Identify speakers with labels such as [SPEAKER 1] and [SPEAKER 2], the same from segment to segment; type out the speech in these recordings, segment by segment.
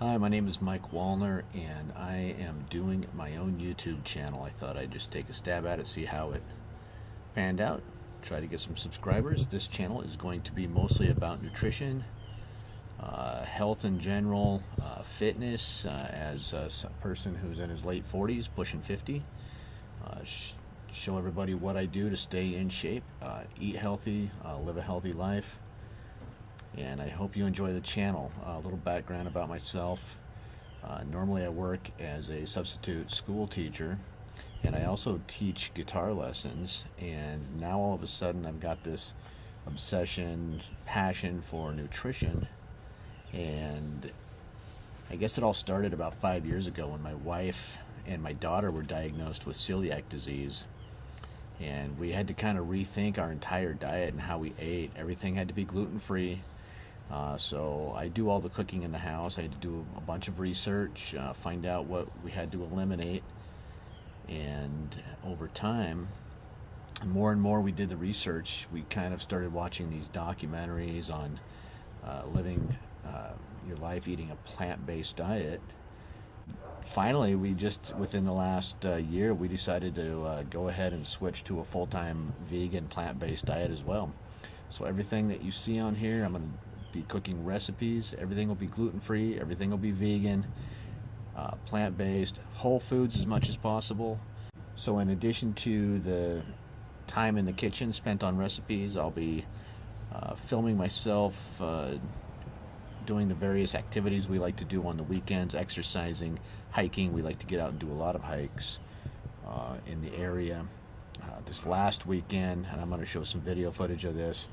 [SPEAKER 1] Hi, my name is Mike Wallner, and I am doing my own YouTube channel. I thought I'd just take a stab at it, see how it panned out, try to get some subscribers. This channel is going to be mostly about nutrition, health in general, fitness, as a person who's in his late 40s, pushing 50. Show everybody what I do to stay in shape, eat healthy, live a healthy life. And I hope you enjoy the channel. A little background about myself. Normally I work as a substitute school teacher, and I also teach guitar lessons, and now all of a sudden I've got this obsession, passion for nutrition. And I guess it all started about 5 years ago when my wife and my daughter were diagnosed with celiac disease, and we had to kind of rethink our entire diet and how we ate. Everything had to be gluten-free. So I do all the cooking in the house. I had to do a bunch of research, find out what we had to eliminate. And over time, more and more we did the research, we kind of started watching these documentaries on living your life eating a plant-based diet. Finally, within the last year, we decided to go ahead and switch to a full-time vegan plant-based diet as well. So everything that you see on here, I'm going to be cooking recipes. Everything will be gluten-free. Everything will be vegan, plant-based, whole foods as much as possible. So in addition to the time in the kitchen spent on recipes, I'll be filming myself doing the various activities we like to do on the weekends, exercising, hiking. We like to get out and do a lot of hikes in the area. This last weekend, and I'm going to show some video footage of this,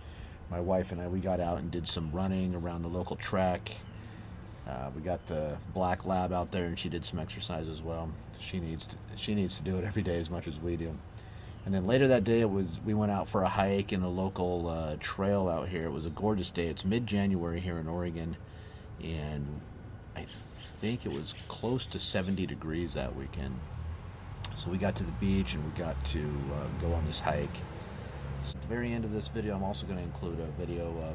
[SPEAKER 1] my wife and I, we got out and did some running around the local track. We got the black lab out there, and she did some exercise as well. She needs to do it every day as much as we do. And then later that day, we went out for a hike in a local trail out here. It was a gorgeous day. It's mid-January here in Oregon, and I think it was close to 70 degrees that weekend. So we got to the beach and we got to go on this hike. So at the very end of this video, I'm also going to include a video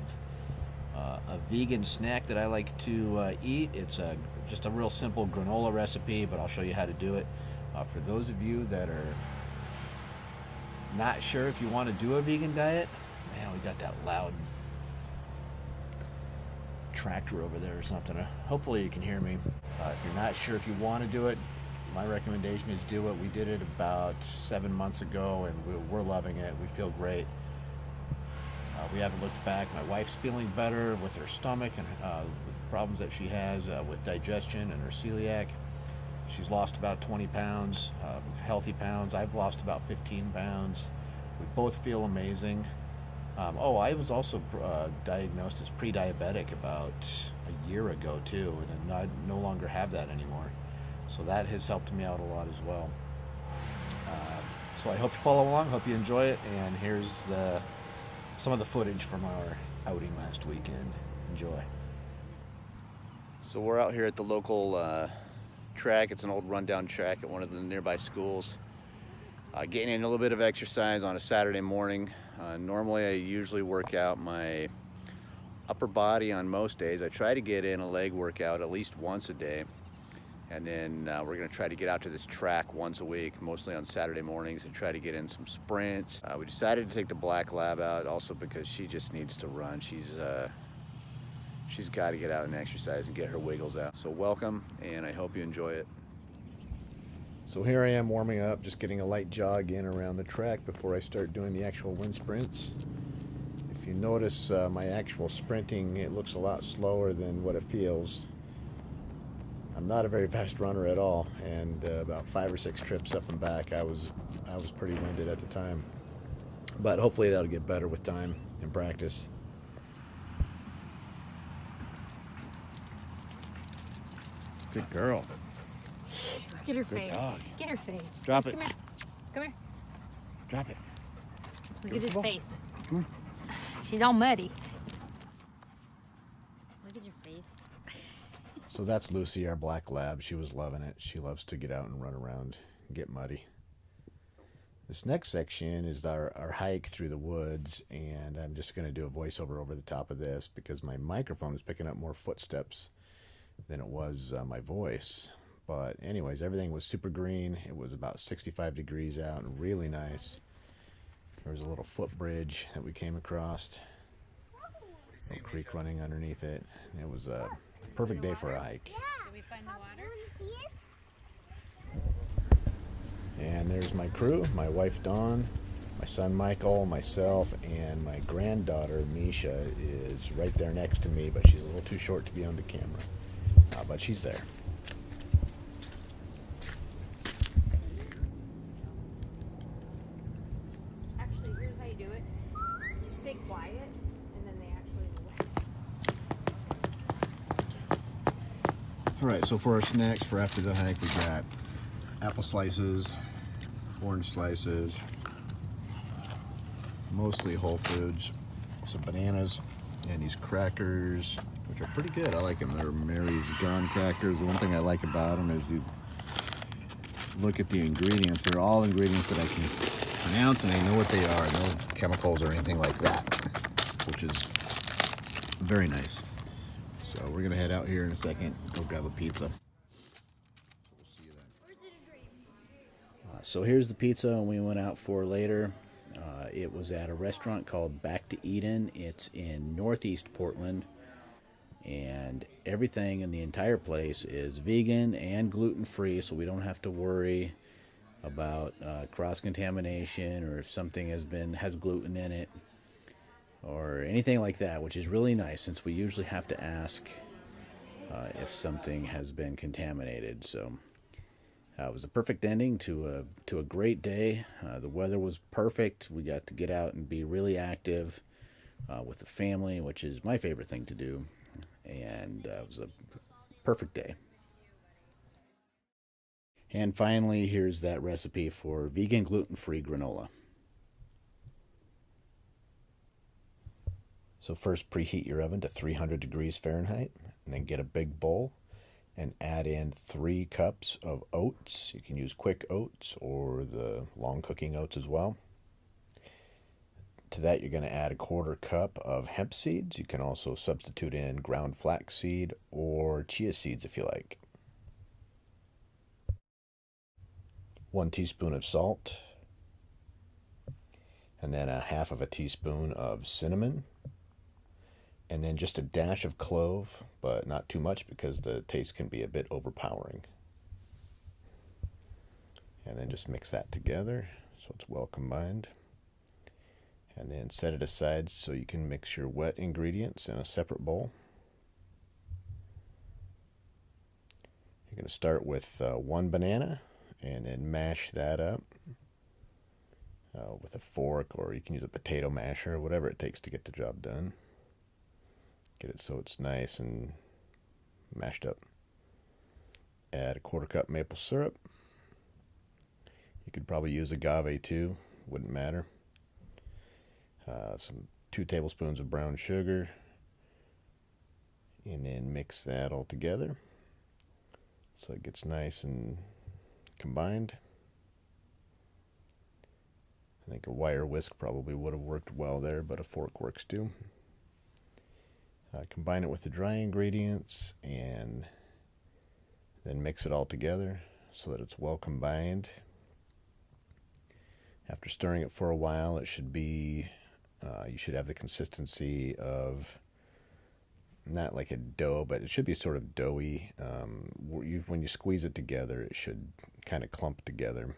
[SPEAKER 1] of a vegan snack that I like to eat. It's just a real simple granola recipe, but I'll show you how to do it. For those of you that are not sure if you want to do a vegan diet, man, we got that loud tractor over there or something. Hopefully you can hear me. If you're not sure if you want to do it, my recommendation is do it. We did it about 7 months ago, and we're loving it. We feel great. We haven't looked back. My wife's feeling better with her stomach and the problems that she has with digestion and her celiac. She's lost about 20 pounds, healthy pounds. I've lost about 15 pounds. We both feel amazing. I was also diagnosed as pre-diabetic about a year ago too, and I no longer have that anymore. So that has helped me out a lot as well. So I hope you follow along, hope you enjoy it, and here's some of the footage from our outing last weekend. Enjoy. So we're out here at the local track. It's an old rundown track at one of the nearby schools. Getting in a little bit of exercise on a Saturday morning. Normally I usually work out my upper body on most days. I try to get in a leg workout at least once a day. And then we're going to try to get out to this track once a week, mostly on Saturday mornings, and try to get in some sprints. We decided to take the black lab out also because she just needs to run. She's got to get out and exercise and get her wiggles out. So welcome, and I hope you enjoy it. So here I am warming up, just getting a light jog in around the track before I start doing the actual wind sprints. If you notice my actual sprinting, it looks a lot slower than what it feels. I'm not a very fast runner at all, and about 5 or 6 trips up and back, I was pretty winded at the time. But hopefully that'll get better with time and practice. Good girl.
[SPEAKER 2] Look at her
[SPEAKER 1] Good
[SPEAKER 2] face.
[SPEAKER 1] dog.
[SPEAKER 2] Get her face.
[SPEAKER 1] Drop it.
[SPEAKER 2] Come here. Come here.
[SPEAKER 1] Drop it.
[SPEAKER 2] Look
[SPEAKER 1] Give
[SPEAKER 2] at
[SPEAKER 1] us
[SPEAKER 2] his
[SPEAKER 1] the ball.
[SPEAKER 2] face.
[SPEAKER 1] Come on.
[SPEAKER 2] She's all muddy. Look at your face.
[SPEAKER 1] So that's Lucy, our black lab. She was loving it. She loves to get out and run around and get muddy. This next section is our hike through the woods, and I'm just going to do a voiceover over the top of this because my microphone is picking up more footsteps than it was my voice. But anyways, everything was super green. It was about 65 degrees out and really nice. There was a little footbridge that we came across, a creek running underneath it. It was a perfect day for a hike.
[SPEAKER 2] Did we find the water?
[SPEAKER 1] And there's my crew, my wife Dawn, my son Michael, myself, and my granddaughter Misha is right there next to me, but she's a little too short to be on the camera. But she's there.
[SPEAKER 2] Actually, here's how you do it. You stay quiet, and then they actually whack.
[SPEAKER 1] Alright, so for our snacks for after the hike, we got apple slices, orange slices, mostly Whole Foods, some bananas, and these crackers, which are pretty good. I like them. They're Mary's Gone crackers. The one thing I like about them is you look at the ingredients. They're all ingredients that I can pronounce, and I know what they are. No chemicals or anything like that, which is very nice. So we're going to head out here in a second, go grab a pizza. We'll see you then. So here's the pizza we went out for later. It was at a restaurant called Back to Eden. It's in Northeast Portland, and everything in the entire place is vegan and gluten-free, so we don't have to worry about cross-contamination or if something has gluten in it or anything like that, which is really nice since we usually have to ask if something has been contaminated. So it was a perfect ending to a great day. The weather was perfect. We got to get out and be really active with the family, which is my favorite thing to do. And it was a perfect day. And finally, here's that recipe for vegan gluten-free granola. So first, preheat your oven to 300 degrees Fahrenheit, and then get a big bowl and add in 3 cups of oats. You can use quick oats or the long cooking oats as well. To that, you're going to add a 1/4 cup of hemp seeds. You can also substitute in ground flaxseed or chia seeds if you like. 1 teaspoon of salt, and then 1/2 teaspoon of cinnamon, and then just a dash of clove, but not too much because the taste can be a bit overpowering. And then just mix that together so it's well combined. And then set it aside so you can mix your wet ingredients in a separate bowl. You're going to start with 1 banana and then mash that up with a fork, or you can use a potato masher, whatever it takes to get the job done. Get it so it's nice and mashed up. Add a 1/4 cup maple syrup. You could probably use agave too, wouldn't matter. Some 2 tablespoons of brown sugar, and then mix that all together so it gets nice and combined. I think a wire whisk probably would have worked well there, but a fork works too. Combine it with the dry ingredients and then mix it all together so that it's well combined. After stirring it for a while, it should be, you should have the consistency of not like a dough, but it should be sort of doughy. When you squeeze it together, it should kind of clump together.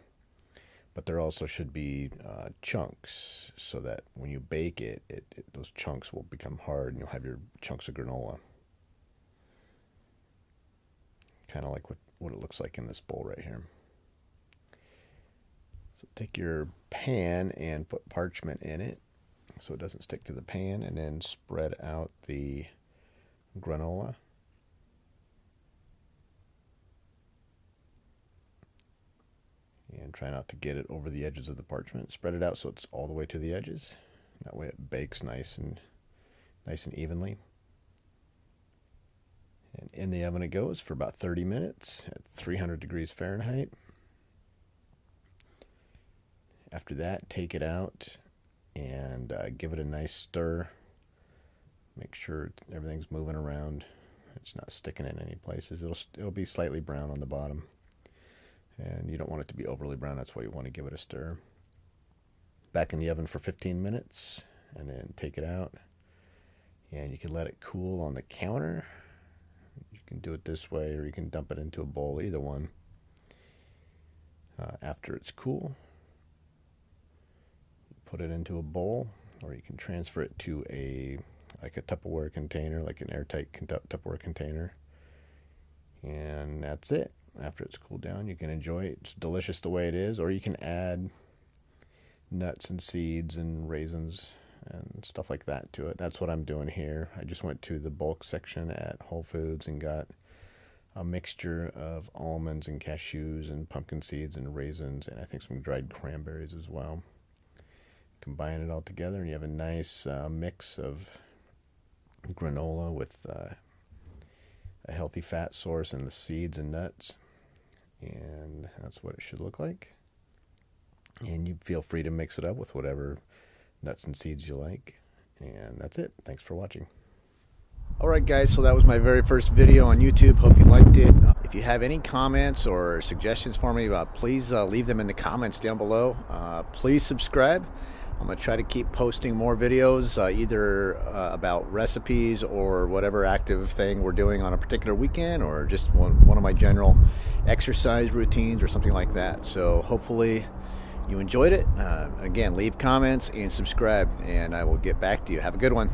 [SPEAKER 1] But there also should be chunks so that when you bake it, those chunks will become hard and you'll have your chunks of granola. Kind of like what it looks like in this bowl right here. So take your pan and put parchment in it so it doesn't stick to the pan, and then spread out the granola. And try not to get it over the edges of the parchment. Spread it out so it's all the way to the edges. That way it bakes nice and evenly. And in the oven it goes for about 30 minutes at 300 degrees Fahrenheit. After that, take it out and give it a nice stir. Make sure everything's moving around. It's not sticking in any places. It'll be slightly brown on the bottom, and you don't want it to be overly brown. That's why you want to give it a stir. Back in the oven for 15 minutes, and then take it out, and you can let it cool on the counter. You can do it this way, or you can dump it into a bowl, either one. After it's cool, put it into a bowl, or you can transfer it to a Tupperware container, like an airtight Tupperware container. And that's it. After it's cooled down, you can enjoy it. It's delicious the way it is, or you can add nuts and seeds and raisins and stuff like that to it. That's what I'm doing here. I just went to the bulk section at Whole Foods and got a mixture of almonds and cashews and pumpkin seeds and raisins, and I think some dried cranberries as well. Combine it all together, and you have a nice mix of granola with a healthy fat source and the seeds and nuts, and that's what it should look like. And you feel free to mix it up with whatever nuts and seeds you like. And that's it. Thanks for watching. Alright guys, so that was my very first video on YouTube. Hope you liked it. If you have any comments or suggestions for me, please leave them in the comments down below. Please subscribe. I'm going to try to keep posting more videos, either about recipes or whatever active thing we're doing on a particular weekend, or just one of my general exercise routines or something like that. So hopefully you enjoyed it. Again, leave comments and subscribe, and I will get back to you. Have a good one.